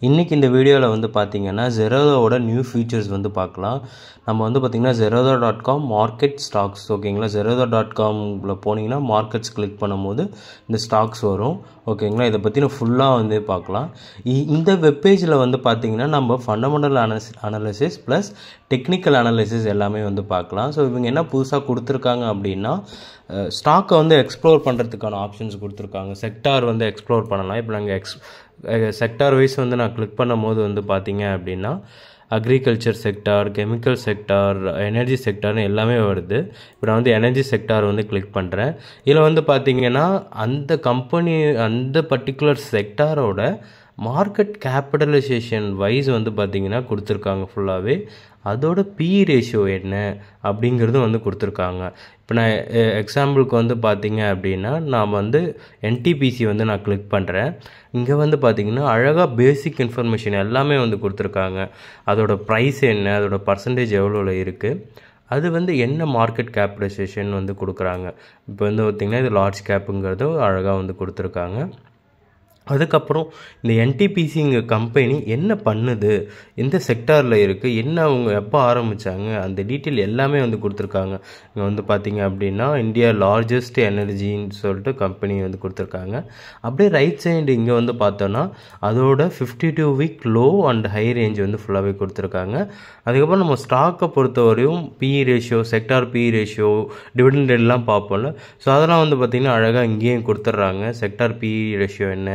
இன்றைக்கி இந்த வீடியோவில் வந்து பார்த்திங்கன்னா Zerodha-ஓட நியூ ஃபீச்சர்ஸ் வந்து பார்க்கலாம். நம்ம வந்து பார்த்திங்கன்னா Zerodha.com மார்க்கெட் ஸ்டாக்ஸ் ஓகேங்களா. Zerodha.comல போனீங்கன்னா மார்க்கெட்ஸ் கிளிக் பண்ணும்போது இந்த ஸ்டாக்ஸ் வரும் ஓகேங்களா. இதை பற்றின ஃபுல்லாக வந்து பார்க்கலாம். இந்த வெப்பேஜில் வந்து பார்த்திங்கன்னா நம்ம fundamental analysis plus technical analysis எல்லாமே வந்து பார்க்கலாம். ஸோ இவங்க என்ன புதுசாக கொடுத்துருக்காங்க அப்படின்னா ஸ்டாக்கை வந்து எக்ஸ்ப்ளோர் பண்ணுறதுக்கான ஆப்ஷன்ஸ் கொடுத்துருக்காங்க. செக்டார் வந்து எக்ஸ்ப்ளோர் பண்ணலாம். இப்போ நாங்கள் செக்டார் வைஸ் வந்து நான் கிளிக் பண்ணும் போது வந்து பார்த்தீங்க அப்படின்னா agriculture sector, chemical sector, energy செக்டார்னு எல்லாமே வருது. இப்போ நான் வந்து எனர்ஜி செக்டார் வந்து கிளிக் பண்ணுறேன். இதில் வந்து பார்த்திங்கன்னா அந்த கம்பெனி அந்த பர்டிகுலர் செக்டாரோட மார்க்கெட் கேபிட்டலைசேஷன் வைஸ் வந்து பார்த்திங்கன்னா கொடுத்துருக்காங்க ஃபுல்லாகவே. அதோட பி ரேஷியோ என்ன அப்படிங்கிறதும் வந்து கொடுத்துருக்காங்க. இப்போ நான் எக்ஸாம்பிளுக்கு வந்து பார்த்திங்க அப்படின்னா நான் வந்து என்டிபிசி வந்து நான் கிளிக் பண்ணுறேன். இங்கே வந்து பார்த்திங்கன்னா அழகாக பேசிக் இன்ஃபர்மேஷன் எல்லாமே வந்து கொடுத்துருக்காங்க. அதோட ப்ரைஸ் என்ன, அதோட பர்சன்டேஜ் எவ்வளோல இருக்குது, அது வந்து என்ன மார்க்கெட் கேபிட்டலைசேஷன் வந்து கொடுக்குறாங்க. இப்போ வந்து பார்த்திங்கன்னா இது லார்ஜ் கேப்புங்கிறதும் அழகாக வந்து கொடுத்துருக்காங்க. அதுக்கப்புறம் இந்த என்டிபிசிங்க கம்பெனி என்ன பண்ணுது, எந்த செக்டாரில் இருக்குது, என்ன அவங்க எப்போ ஆரம்பித்தாங்க, அந்த டீட்டெயில் எல்லாமே வந்து கொடுத்துருக்காங்க. இங்கே வந்து பார்த்திங்க அப்படின்னா இந்தியா லார்ஜஸ்ட் எனர்ஜின்னு சொல்லிட்டு கம்பெனி வந்து கொடுத்துருக்காங்க. அப்படியே ரைட் சைடு இங்கே வந்து பார்த்தோன்னா அதோட 52 week low and high range வந்து ஃபுல்லாகவே கொடுத்துருக்காங்க. அதுக்கப்புறம் நம்ம ஸ்டாக்கை பொறுத்தவரையும் BE ratio, sector BE ratio, dividend எல்லாம் பார்ப்போம்ல. ஸோ அதெல்லாம் வந்து பார்த்திங்கன்னா அழகாக இங்கேயும் கொடுத்துட்றாங்க. செக்டார் பிஇ ரேஷியோ என்ன,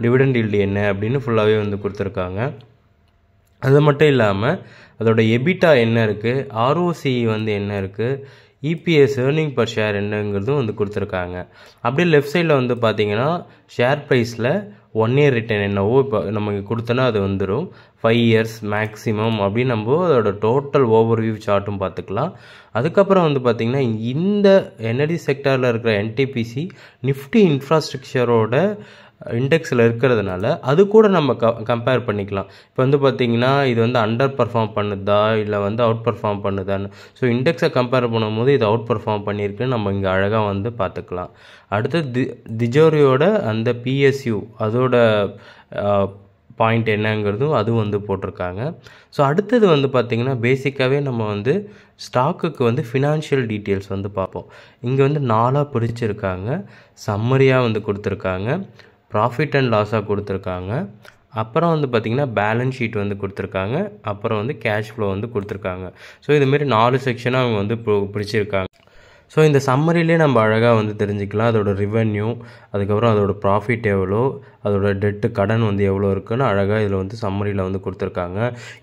டிவிடெண்ட் ஈல்டு என்ன அப்படின்னு ஃபுல்லாகவே வந்து கொடுத்துருக்காங்க. அது மட்டும் இல்லாமல் அதோட எபிட்டா என்ன இருக்குது, ஆர்ஓசி வந்து என்ன இருக்குது, இபிஎஸ் ஏர்னிங் பர் ஷேர் என்னங்கிறதும் வந்து கொடுத்துருக்காங்க. அப்படியே லெஃப்ட் சைடில் வந்து பார்த்திங்கன்னா ஷேர் ப்ரைஸில் 1 இயர் ரிட்டர்ன் என்னவோ இப்போ நமக்கு கொடுத்தோன்னா அது வந்துடும். 5 இயர்ஸ் மேக்ஸிமம் அப்படின்னு நம்ம அதோட டோட்டல் ஓவர்வியூ சார்ட்டும் பார்த்துக்கலாம். அதுக்கப்புறம் வந்து பார்த்திங்கன்னா இந்த எனர்ஜி செக்டாரில் இருக்கிற என்டிபிசி நிஃப்டி இன்ஃப்ராஸ்ட்ரக்சரோட இண்டெக்ஸில் இருக்கிறதுனால அது கூட நம்ம கம்பேர் பண்ணிக்கலாம். இப்போ வந்து பார்த்திங்கன்னா இது வந்து அண்டர் பர்ஃபார்ம் பண்ணுதா இல்லை வந்து அவுட் பர்ஃபார்ம் பண்ணுதான்னு. ஸோ இண்டெக்ஸை கம்பேர் பண்ணும்போது இது அவுட் பர்ஃபார்ம் பண்ணியிருக்குன்னு நம்ம இங்கே அழகாக வந்து பார்த்துக்கலாம். அடுத்து திஜோரியோட அந்த பிஎஸ்யூ அதோட பாயிண்ட் என்னங்கிறதும் அதுவும் வந்து போட்டிருக்காங்க. ஸோ அடுத்தது வந்து பார்த்திங்கன்னா பேசிக்காகவே நம்ம வந்து ஸ்டாக்குக்கு வந்து ஃபினான்ஷியல் டீட்டெயில்ஸ் வந்து பார்ப்போம். இங்கே வந்து 4ஆக பிரிச்சிருக்காங்க. சம்மரியாக வந்து கொடுத்துருக்காங்க, ப்ராஃபிட் அண்ட் லாஸாக கொடுத்துருக்காங்க, அப்புறம் வந்து பார்த்திங்கன்னா பேலன்ஸ் ஷீட் வந்து கொடுத்துருக்காங்க, அப்புறம் வந்து கேஷ் ஃப்ளோ வந்து கொடுத்துருக்காங்க. ஸோ இதுமாரி 4 செக்ஷனாக அவங்க வந்து பிரிச்சிருக்காங்க. ஸோ இந்த சம்மரிலே நம்ம அழகாக வந்து தெரிஞ்சுக்கலாம் அதோட ரெவென்யூ, அதுக்கப்புறம் அதோட ப்ராஃபிட் எவ்வளோ, அதோட டெட்டு கடன் வந்து எவ்வளோ இருக்குன்னு அழகாக இதில் வந்து சம்மரியில் வந்து கொடுத்துருக்காங்க.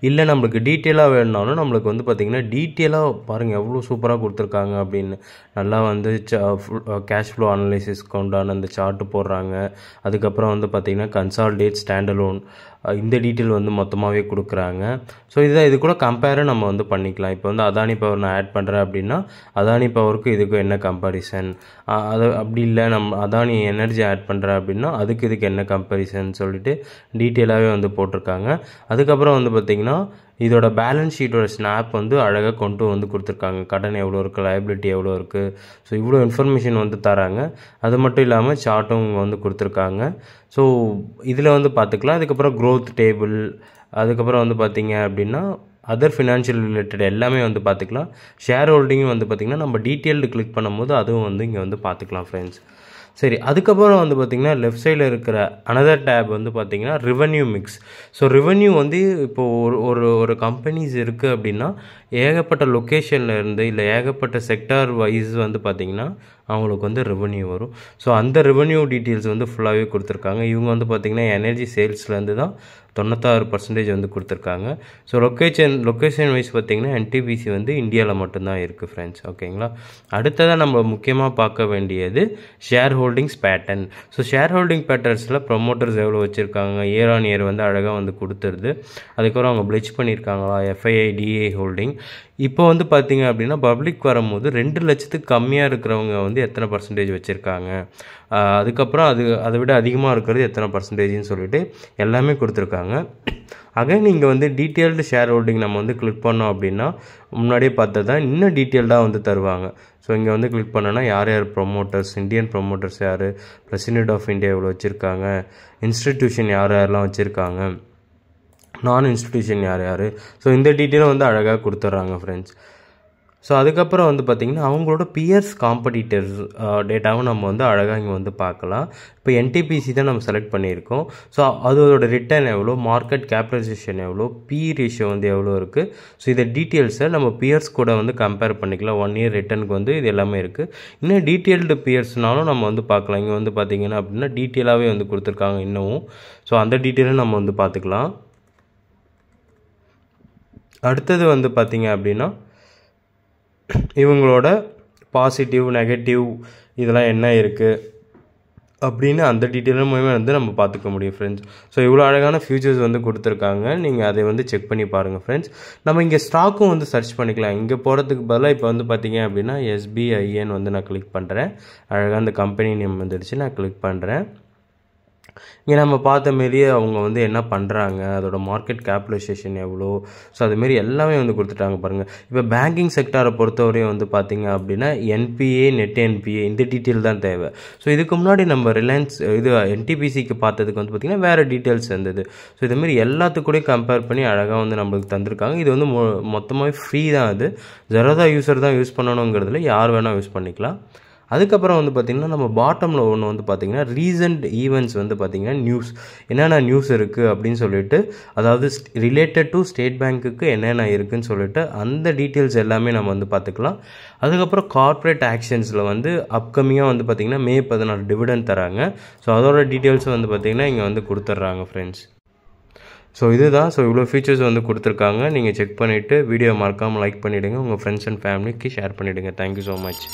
இல்லை நம்மளுக்கு டீட்டெயிலாக வேணுனாலும் நம்மளுக்கு வந்து பார்த்திங்கன்னா டீட்டெயிலாக பாருங்கள் எவ்வளோ சூப்பராக கொடுத்துருக்காங்க அப்படின்னு. நல்லா வந்து கேஷ் ஃப்ளோ அனலைசிஸ்க்கு உண்டான அந்த சார்ட்டு போடுறாங்க. அதுக்கப்புறம் வந்து பார்த்திங்கன்னா கன்சால்டேட், ஸ்டாண்டலோன் இந்த டீட்டெயில் வந்து மொத்தமாகவே கொடுக்குறாங்க. ஸோ இது கூட கம்பேரை நம்ம வந்து பண்ணிக்கலாம். இப்போ வந்து அதானி பவர் நான் ஆட் பண்ணுறேன் அப்படின்னா அதானி பவருக்கு இதுக்கும் என்ன கம்பேரிசன், அது அப்படி இல்லை நம்ம அதானி எனர்ஜி ஆட் பண்ணுறேன் அப்படின்னா அதுக்கு இதுக்கு என்ன கம்பேரிசன் சொல்லிட்டு டீட்டெயிலாகவே வந்து போட்டிருக்காங்க. அதுக்கப்புறம் வந்து பார்த்திங்கன்னா இதோட பேலன்ஸ் ஷீட்டோட ஸ்னாப் வந்து அழகாக கொண்டு வந்து கொடுத்துருக்காங்க. கடன் எவ்வளோ இருக்குது, லைபிலிட்டி எவ்வளோ இருக்குது, ஸோ இவ்வளோ இன்ஃபர்மேஷன் வந்து தராங்க. அது மட்டும் இல்லாமல் சார்ட்டும் வந்து கொடுத்துருக்காங்க. ஸோ இதில் வந்து பார்த்துக்கலாம். அதுக்கப்புறம் க்ரோத் டேபிள், அதுக்கப்புறம் வந்து பார்த்திங்க அப்படின்னா அதர் ஃபினான்ஷியல் ரிலேட்டட் எல்லாமே வந்து பார்த்துக்கலாம். ஷேர் ஹோல்டிங்கும் வந்து பார்த்திங்கன்னா நம்ம டீட்டெயில்டு கிளிக் பண்ணும்போது அதுவும் வந்து இங்கே வந்து பார்த்துக்கலாம் ஃப்ரெண்ட்ஸ். சரி, அதுக்கப்புறம் வந்து பார்த்திங்கன்னா லெஃப்ட் சைடில் இருக்கிற அனதர் டேப் வந்து பார்த்திங்கன்னா ரெவென்யூ மிக்ஸ். ஸோ ரெவென்யூ வந்து இப்போது ஒரு கம்பெனிஸ் இருக்குது அப்படின்னா ஏகப்பட்ட லொக்கேஷனில் இருந்து இல்லை ஏகப்பட்ட செக்டார் வைஸ் வந்து பார்த்திங்கன்னா அவங்களுக்கு வந்து ரெவென்யூ வரும். ஸோ அந்த ரெவென்யூ டீட்டெயில்ஸ் வந்து ஃபுல்லாகவே கொடுத்துருக்காங்க. இவங்க வந்து பார்த்திங்கன்னா எனர்ஜி சேல்ஸ்லேருந்து தான் 96% வந்து கொடுத்துருக்காங்க. ஸோ லொக்கேஷன் வைஸ் பார்த்திங்கன்னா என்டிபிசி வந்து இந்தியாவில் மட்டும்தான் இருக்குது ஃப்ரெண்ட்ஸ் ஓகேங்களா. அடுத்ததாக நம்ம முக்கியமாக பார்க்க வேண்டியது share holdings pattern. So share holding பேட்டர்ன்ஸில் ப்ரொமோட்டர்ஸ் எவ்வளோ வச்சுருக்காங்க, இயர் ஆன் இயர் வந்து அழகாக வந்து கொடுத்துருது. அதுக்கப்புறம் அவங்க பிளெச் பண்ணியிருக்காங்களா, எஃப்ஐஐ டிஏ ஹோல்டிங். இப்போ வந்து பார்த்திங்க அப்படின்னா பப்ளிக் வரும்போது 2 லட்சத்துக்கு கம்மியாக இருக்கிறவங்க வந்து எத்தனை பர்சன்டேஜ் வச்சுருக்காங்க, அதுக்கப்புறம் அதை விட அதிகமாக இருக்கிறது எத்தனை பர்சன்டேஜ்னு சொல்லிட்டு எல்லாமே கொடுத்துருக்காங்க. அகைன் இங்கே வந்து டீட்டெயில்டு ஷேர் ஹோல்டிங் நம்ம வந்து கிளிக் பண்ணோம் அப்படின்னா முன்னாடியே பார்த்தா இன்னும் டீட்டெயில்டாக வந்து தருவாங்க. ஸோ இங்கே வந்து கிளிக் பண்ணோன்னா யார் யார் ப்ரொமோட்டர்ஸ், இந்தியன் ப்ரொமோட்டர்ஸ் யார், பிரசிடென்ட் ஆஃப் இந்தியா எவ்வளோ வச்சுருக்காங்க, இன்ஸ்டிடியூஷன் யார் யாரெல்லாம் வச்சுருக்காங்க, நான் இன்ஸ்டிடியூஷன் யார் யார், ஸோ இந்த டீட்டெயிலும் வந்து அழகாக கொடுத்துட்றாங்க ஃப்ரெண்ட்ஸ். ஸோ அதுக்கப்புறம் வந்து பார்த்திங்கன்னா அவங்களோட பியர்ஸ் காம்படிட்டர்ஸ் டேட்டாவும் நம்ம வந்து அழகாக இங்கே வந்து பார்க்கலாம். இப்போ என்டிபிசி தான் நம்ம செலக்ட் பண்ணியிருக்கோம். ஸோ அதோட ரிட்டர்ன் எவ்வளோ, மார்க்கெட் கேபிட்டலைசேஷன் எவ்வளோ, பி ரேஷியோ வந்து எவ்வளோ இருக்குது. ஸோ இதை டீட்டெயில்ஸை நம்ம பியர்ஸ் கூட வந்து கம்பேர் பண்ணிக்கலாம். 1 இயர் ரிட்டர்னுக்கு வந்து இது எல்லாமே இருக்குது. இன்னும் டீட்டெயில்டு பியர்ஸ்னாலும் நம்ம வந்து பார்க்கலாம். இங்கே வந்து பார்த்திங்கன்னா அப்படின்னா டீட்டெயிலாகவே வந்து கொடுத்துருக்காங்க இன்னமும். ஸோ அந்த டீட்டெயிலும் நம்ம வந்து பார்த்துக்கலாம். அடுத்தது வந்து பார்த்திங்க அப்படின்னா இவங்களோட பாசிட்டிவ் நெகட்டிவ் இதெல்லாம் என்ன இருக்குது அப்படின்னு அந்த டீட்டெயிலும் வந்து நம்ம பார்த்துக்க முடியும் ஃப்ரெண்ட்ஸ். ஸோ இவ்வளோ அழகான ஃபியூச்சர்ஸ் வந்து கொடுத்துருக்காங்க. நீங்கள் அதை வந்து செக் பண்ணி பாருங்கள் ஃப்ரெண்ட்ஸ். நம்ம இங்கே ஸ்டாக்கும் வந்து சர்ச் பண்ணிக்கலாம். இங்கே போகிறதுக்கு பதிலாக இப்போ வந்து பார்த்தீங்க அப்படின்னா SBIN வந்து நான் கிளிக் பண்ணுறேன். அழகாக அந்த கம்பெனி நேம் வந்துடுச்சு, நான் கிளிக் பண்ணுறேன். இங்கே நம்ம பார்த்த மாரியே அவங்க வந்து என்ன பண்ணுறாங்க, அதோட மார்க்கெட் கேபிட்டலைசேஷன் எவ்வளோ, ஸோ அதுமாரி எல்லாமே வந்து கொடுத்துட்டாங்க பாருங்கள். இப்போ பேங்கிங் செக்டாரை பொறுத்தவரையும் வந்து பார்த்திங்க அப்படின்னா NPA நெட் NPA இந்த டீட்டெயில் தான் தேவை. ஸோ இதுக்கு முன்னாடி நம்ம ரிலையன்ஸ் இது NTPCக்கு பார்த்ததுக்கு வந்து பார்த்திங்கன்னா வேறு டீட்டெயில்ஸ் இருந்தது. ஸோ இதுமாரி எல்லாத்துக்கூடயும் கம்பேர் பண்ணி அழகாக வந்து நம்மளுக்கு தந்திருக்காங்க. இது வந்து மொத்தமாகவே ஃப்ரீ தான். அது ஜெரோதா யூஸர் தான் யூஸ் பண்ணணுங்கிறதுல யார் வேணால் யூஸ் பண்ணிக்கலாம். அதுக்கப்புறம் வந்து பார்த்திங்கன்னா நம்ம பாட்டமில் ஒன்று வந்து பார்த்திங்கன்னா ரீசன்ட் ஈவெண்ட்ஸ் வந்து பார்த்திங்கன்னா நியூஸ் என்னென்ன நியூஸ் இருக்குது அப்படின்னு சொல்லிட்டு, அதாவது ரிலேட்டட் டு ஸ்டேட் பேங்க்குக்கு என்னென்ன இருக்குதுன்னு சொல்லிட்டு அந்த டீட்டெயில்ஸ் எல்லாமே நம்ம வந்து பார்த்துக்கலாம். அதுக்கப்புறம் கார்ப்பரேட் ஆக்ஷன்ஸில் வந்து அப்கமிங்காக வந்து பார்த்திங்கன்னா May 14 டிவிடெண்ட் தராங்க. ஸோ அதோட டீட்டெயில்ஸும் வந்து பார்த்திங்கன்னா இங்கே வந்து கொடுத்துட்றாங்க ஃப்ரெண்ட்ஸ். ஸோ இதுதான். ஸோ இவ்வளோ ஃபீச்சர்ஸ் வந்து கொடுத்துருக்காங்க. நீங்கள் செக் பண்ணிவிட்டு வீடியோ மறக்காமல் லைக் பண்ணிவிடுங்க, உங்கள் ஃப்ரெண்ட்ஸ் அண்ட் ஃபேமிலிக்கு ஷேர் பண்ணிவிடுங்க. Thank you so much.